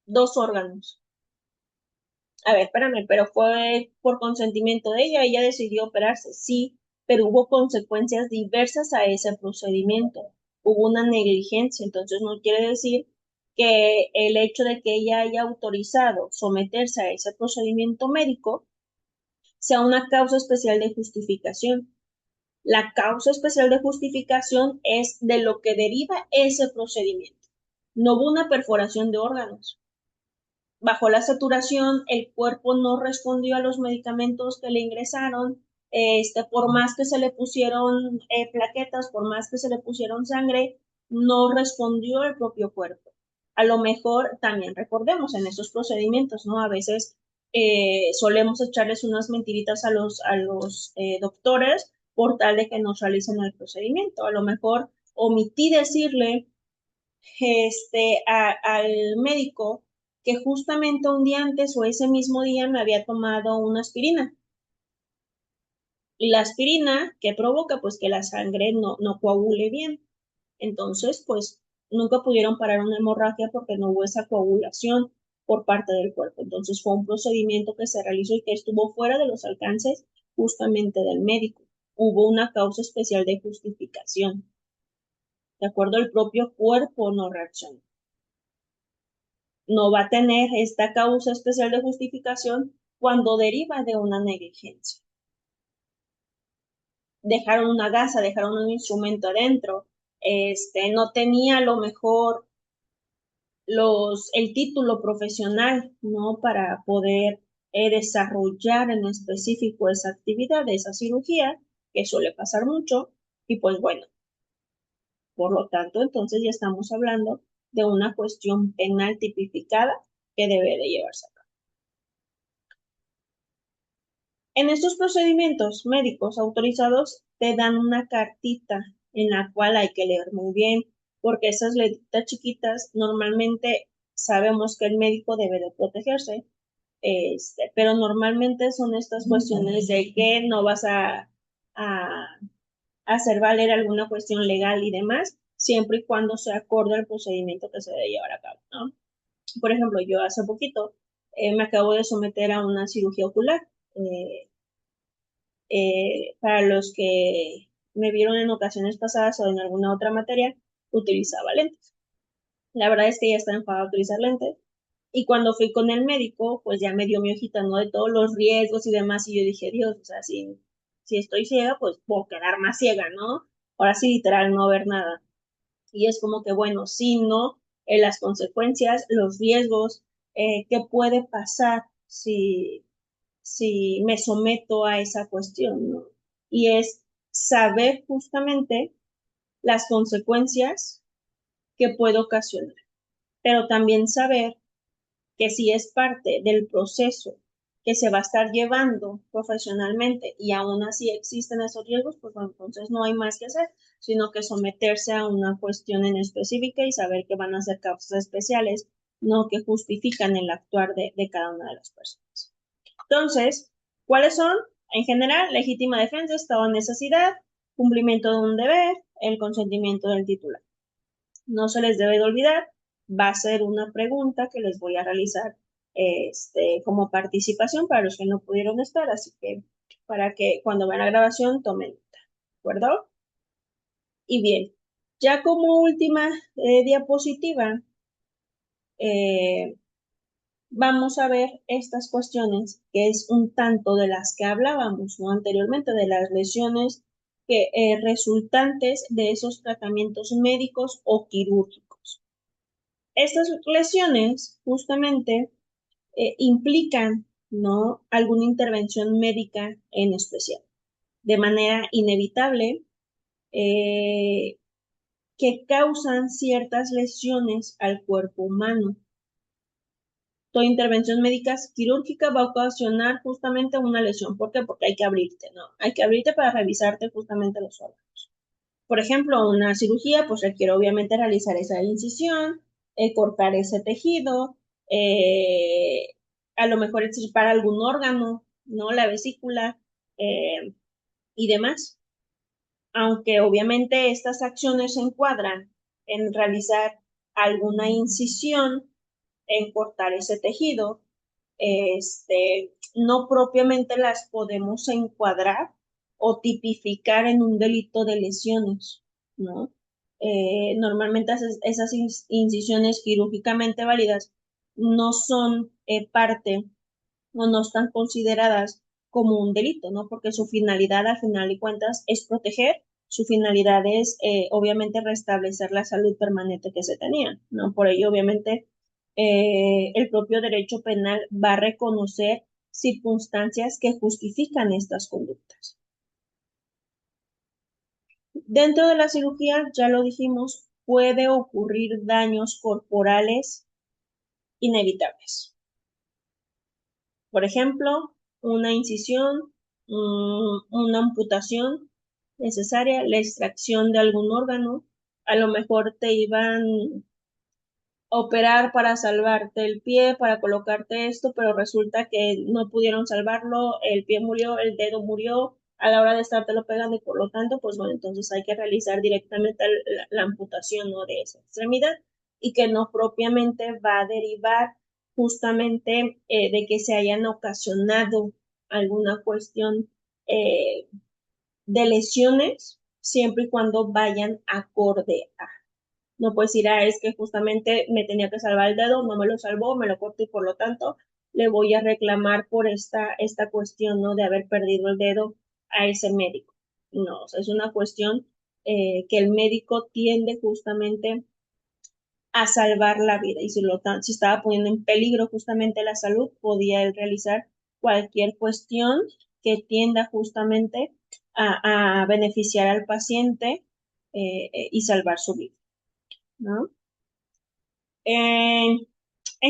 dos órganos. A ver, espérame, pero fue por consentimiento de ella decidió operarse, sí, pero hubo consecuencias diversas a ese procedimiento, hubo una negligencia, entonces no quiere decir que el hecho de que ella haya autorizado someterse a ese procedimiento médico sea una causa especial de justificación. La causa especial de justificación es de lo que deriva ese procedimiento. No hubo una perforación de órganos. Bajo la saturación, el cuerpo no respondió a los medicamentos que le ingresaron. Por más que se le pusieron plaquetas, por más que se le pusieron sangre, no respondió el propio cuerpo. A lo mejor también recordemos en esos procedimientos, ¿no? A veces solemos echarles unas mentiritas a los doctores por tal de que nos realicen el procedimiento. A lo mejor omití decirle al médico que justamente un día antes o ese mismo día me había tomado una aspirina. Y la aspirina, ¿qué provoca? Pues que la sangre no coagule bien. Entonces, pues nunca pudieron parar una hemorragia porque no hubo esa coagulación por parte del cuerpo. Entonces fue un procedimiento que se realizó y que estuvo fuera de los alcances justamente del médico. Hubo una causa especial de justificación. De acuerdo al propio cuerpo no reaccionó. No va a tener esta causa especial de justificación cuando deriva de una negligencia. Dejaron una gasa, dejaron un instrumento adentro, no tenía a lo mejor el título profesional, ¿no? Para poder desarrollar en específico esa actividad, esa cirugía, que suele pasar mucho, y pues bueno, por lo tanto, entonces ya estamos hablando de una cuestión penal tipificada que debe de llevarse a cabo. En estos procedimientos médicos autorizados te dan una cartita en la cual hay que leer muy bien, porque esas letritas chiquitas normalmente sabemos que el médico debe de protegerse, pero normalmente son estas cuestiones de que no vas a hacer valer alguna cuestión legal y demás, siempre y cuando se acorde al procedimiento que se debe llevar a cabo, ¿no? Por ejemplo, yo hace poquito me acabo de someter a una cirugía ocular. Para los que me vieron en ocasiones pasadas o en alguna otra materia, utilizaba lentes. La verdad es que ya está enfadada a utilizar lentes. Y cuando fui con el médico, pues ya me dio mi hojita, ¿no? De todos los riesgos y demás. Y yo dije, Dios, o sea, si estoy ciega, pues puedo quedar más ciega, ¿no? Ahora sí, literal, no ver nada. Y es como que, bueno, sí, ¿no? Las consecuencias, los riesgos, qué puede pasar si me someto a esa cuestión, ¿no? Y es saber justamente las consecuencias que puede ocasionar, pero también saber que si es parte del proceso que se va a estar llevando profesionalmente y aún así existen esos riesgos, pues bueno, entonces no hay más que hacer, sino que someterse a una cuestión en específica y saber que van a ser causas especiales, no que justifican el actuar de cada una de las personas. Entonces, ¿cuáles son? En general, legítima defensa, estado de necesidad, cumplimiento de un deber, el consentimiento del titular. No se les debe de olvidar, va a ser una pregunta que les voy a realizar como participación para los que no pudieron estar, así que para que cuando vean la grabación tomen nota, ¿de acuerdo? Y bien, ya como última diapositiva, eh, vamos a ver estas cuestiones, que es un tanto de las que hablábamos, ¿no? Anteriormente, de las lesiones que, resultantes de esos tratamientos médicos o quirúrgicos. Estas lesiones justamente implican, ¿no? Alguna intervención médica en especial, de manera inevitable, eh, que causan ciertas lesiones al cuerpo humano. Toda intervención médica quirúrgica va a ocasionar justamente una lesión. ¿Por qué? Porque hay que abrirte, ¿no? Hay que abrirte para revisarte justamente los órganos. Por ejemplo, una cirugía, pues requiere obviamente realizar esa incisión, cortar ese tejido, eh, a lo mejor extirpar algún órgano, ¿no? La vesícula y demás. Aunque obviamente estas acciones se encuadran en realizar alguna incisión, en cortar ese tejido, no propiamente las podemos encuadrar o tipificar en un delito de lesiones, ¿no? Normalmente esas incisiones quirúrgicamente válidas no son parte o no están consideradas como un delito, ¿no? Porque su finalidad, al final de cuentas, es proteger, su finalidad es, obviamente, restablecer la salud permanente que se tenía, ¿no? Por ello, obviamente, el propio derecho penal va a reconocer circunstancias que justifican estas conductas. Dentro de la cirugía, ya lo dijimos, puede ocurrir daños corporales inevitables. Por ejemplo, una incisión, una amputación necesaria, la extracción de algún órgano, a lo mejor te iban a operar para salvarte el pie, para colocarte esto, pero resulta que no pudieron salvarlo, el pie murió, el dedo murió a la hora de estártelo pegando y por lo tanto, pues bueno, entonces hay que realizar directamente la amputación, ¿no? De esa extremidad y que no propiamente va a derivar justamente de que se hayan ocasionado alguna cuestión eh, de lesiones, siempre y cuando vayan acorde a. No puedes decir, es que justamente me tenía que salvar el dedo, no me lo salvó, me lo cortó y por lo tanto le voy a reclamar por esta cuestión, ¿no? De haber perdido el dedo a ese médico. No, o sea, es una cuestión que el médico tiende justamente a salvar la vida y si estaba poniendo en peligro justamente la salud, podía él realizar cualquier cuestión que tienda justamente a beneficiar al paciente y salvar su vida, ¿no? En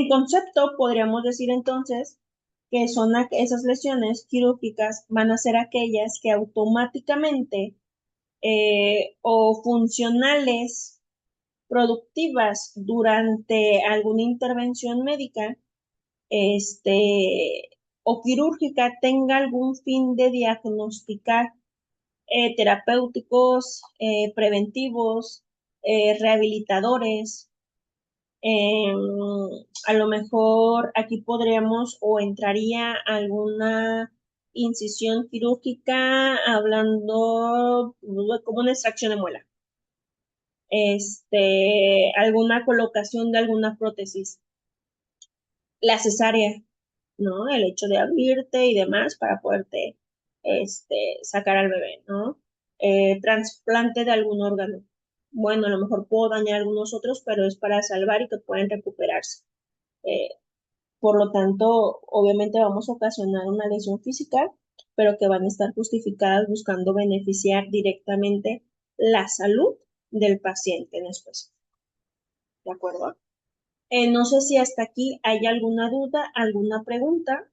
concepto, podríamos decir entonces que son esas lesiones quirúrgicas van a ser aquellas que automáticamente o funcionales productivas durante alguna intervención médica o quirúrgica tenga algún fin de diagnosticar terapéuticos, preventivos, rehabilitadores. A lo mejor aquí podríamos o entraría alguna incisión quirúrgica, hablando como una extracción de muela. Alguna colocación de alguna prótesis. La cesárea, ¿no? El hecho de abrirte y demás para poderte sacar al bebé, ¿no? Trasplante de algún órgano. Bueno, a lo mejor puedo dañar algunos otros, pero es para salvar y que pueden recuperarse. Eh, por lo tanto, obviamente vamos a ocasionar una lesión física, pero que van a estar justificadas buscando beneficiar directamente la salud del paciente en específico. ¿De acuerdo? No sé si hasta aquí hay alguna duda, alguna pregunta.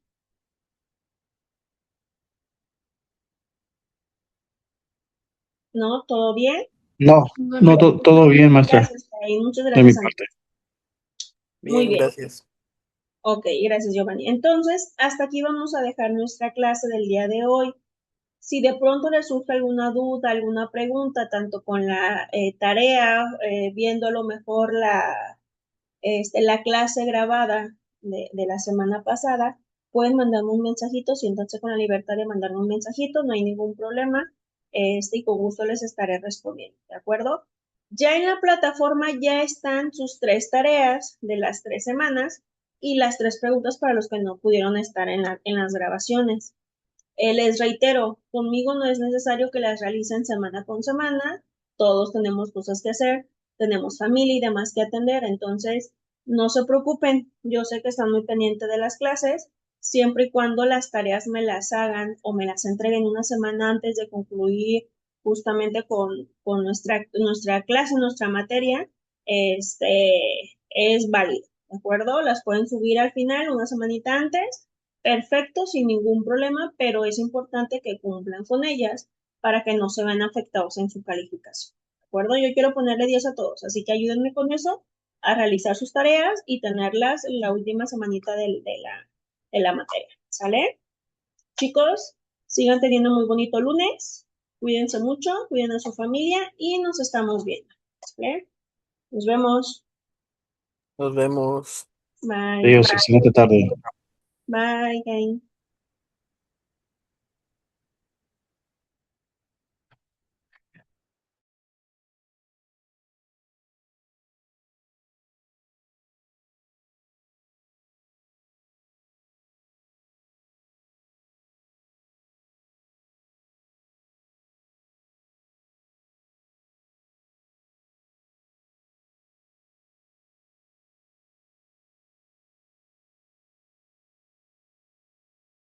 ¿No? ¿Todo bien? No, No, no, todo bien, maestra, Gracias, Caín. Muchas de mi gracias, Antonio. parte. Muy Bien, bien. gracias. Ok, gracias, Giovanni. Entonces, hasta aquí vamos a dejar nuestra clase del día de hoy. Si de pronto les surge alguna duda, alguna pregunta, tanto con la tarea, viendo a lo mejor la clase grabada de la semana pasada, pueden mandarme un mensajito, siéntanse con la libertad de mandarme un mensajito, no hay ningún problema, y con gusto les estaré respondiendo, ¿de acuerdo? Ya en la plataforma ya están sus 3 tareas de las 3 semanas y las 3 preguntas para los que no pudieron estar en las grabaciones. Les reitero, conmigo no es necesario que las realicen semana con semana, todos tenemos cosas que hacer, tenemos familia y demás que atender, entonces no se preocupen, yo sé que están muy pendientes de las clases, siempre y cuando las tareas me las hagan o me las entreguen una semana antes de concluir justamente con nuestra clase, nuestra materia, es válido, ¿de acuerdo? Las pueden subir al final una semanita antes. Perfecto, sin ningún problema, pero es importante que cumplan con ellas para que no se vean afectados en su calificación. ¿De acuerdo? Yo quiero ponerle 10 a todos, así que ayúdenme con eso a realizar sus tareas y tenerlas en la última semanita de la materia. ¿Sale? Chicos, sigan teniendo muy bonito lunes. Cuídense mucho, cuiden a su familia y nos estamos viendo. ¿Sale? Nos vemos. Nos vemos. Bye. Adiós, excelente tarde. Bye, gang.